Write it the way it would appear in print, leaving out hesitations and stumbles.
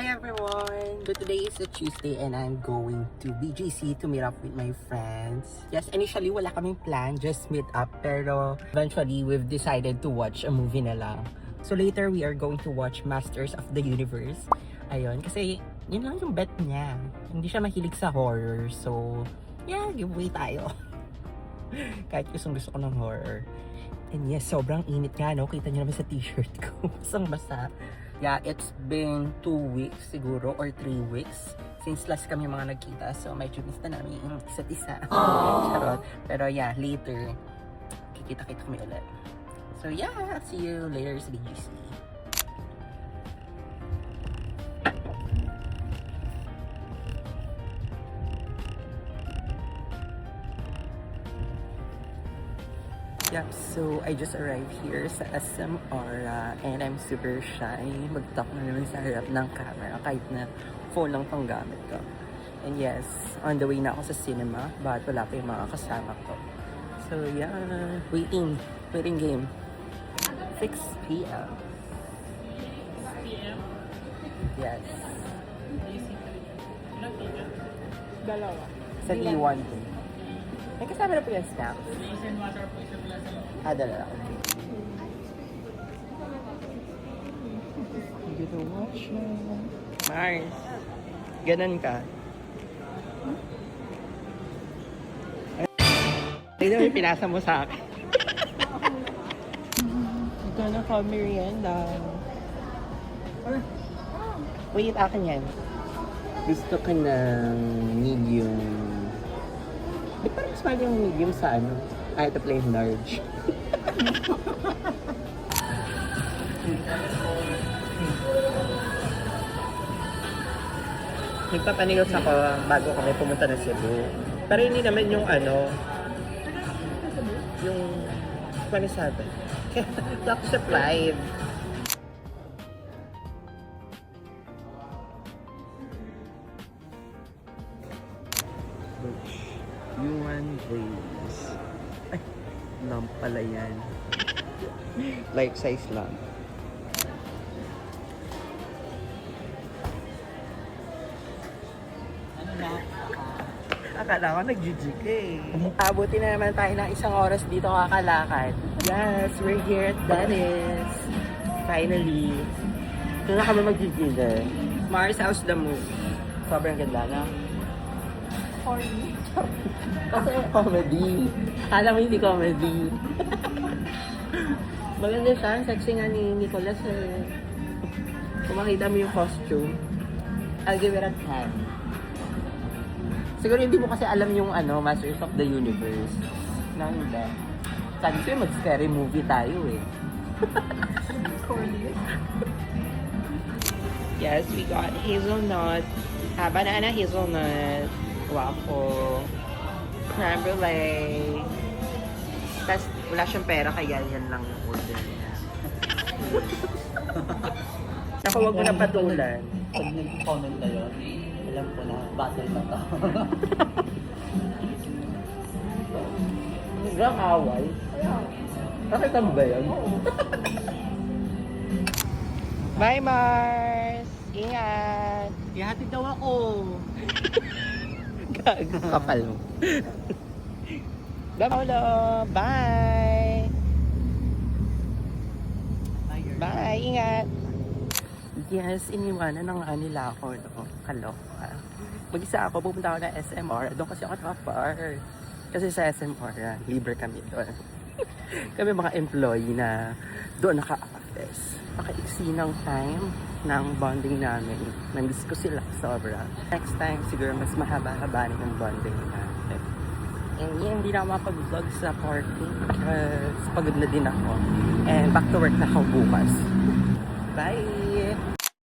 Hi everyone! So today is a Tuesday and I'm going to BGC to meet up with my friends. Yes, initially wala kaming plan, just meet up. Pero eventually we've decided to watch a movie na lang. So later we are going to watch Masters of the Universe. Ayun, kasi yun lang yung bet niya. Hindi siya mahilig sa horror. So yeah, giveaway tayo. Kahit gusto ko ng horror. And yes, sobrang init nga, no? Kita niyo naman sa t-shirt ko. Basang-basa. Yeah, it's been 2 weeks siguro or 3 weeks since last kami mga nagkita. So medyo miss na namin yung isa't isa. Charot. Pero yeah, later, kikita-kita kami ulit. So yeah, see you later sa BGC. Yep, so I just arrived here sa SM Aura and I'm super shy. Mag-talk na naman sa harap ng camera kahit na phone lang pang gamit ko. And yes, on the way na ako sa cinema but wala pa yung mga kasama ko. So yeah, waiting game. 6 p.m. 6 p.m. Yes. Dalawa. Sa D1 po. May kasama na po yung snacks. Drinks and water po sa plaza. Dala. Okay. You gonna watch na. Mars. Ganun ka. Ay, daw yung pinasa mo sa akin. Ito na ka, merienda. Wait, akin yan. Gusto ka ng medium. Ba't parang mas mahal yung medium sa ano? Ito plain large. Nagpapanilos ako bago kami pumunta ng Cebu. Pero hindi naman yung ano, yung 27. Top supplied. Yuan days. Ay, lamp pala yan. Life size lang. Akala ko nag-GG ka eh. Abuti na naman tayo ng 1 oras dito kakalakad. Yes, we're here at Dennis. Finally. Ito na kami mag-GG din. Mars, how's the move? Sobrang ganda na. Horny. Kasi comedy. Kala mo hindi comedy. Maganda siya. Sexy nga ni Nicolas eh. Kung makita mo yung costume, I'll give it a 10. Siguro hindi mo kasi alam yung ano, Masters of the Universe. Nanda. Sabi ko yung mag-scary movie tayo eh. Horny. Yes, we got hazelnut, banana hazelnut, waffle, crème brulee. Tapos wala siyang pera kaya yan lang yung order niya. Naku, wag mo na patulan. Pag nag-comment na yun, alam ko na, battle na to. Hanggang away. Nakita mo ba yun? Bye, Mars! Ingat! Ihatid daw ako. Gago, kapal mo. Bye! Bye! Ingat! Yes, iniwanan na nga nila ako. No? Kaloka. Mag-isa ako, pupunta ako ng SMR. Doon kasi ako nakapar. Kasi sa SMR, libre kami doon. Kami mga employee na doon naka-office. Naka-iksi ng time ng bonding namin. Nandis ko sila sobra. Next time, siguro mas mahaba-haba rin yung bonding namin. And yun, hindi na ako makapag-vlog sa party because pagod na din ako. And back to work na ako bukas. Bye!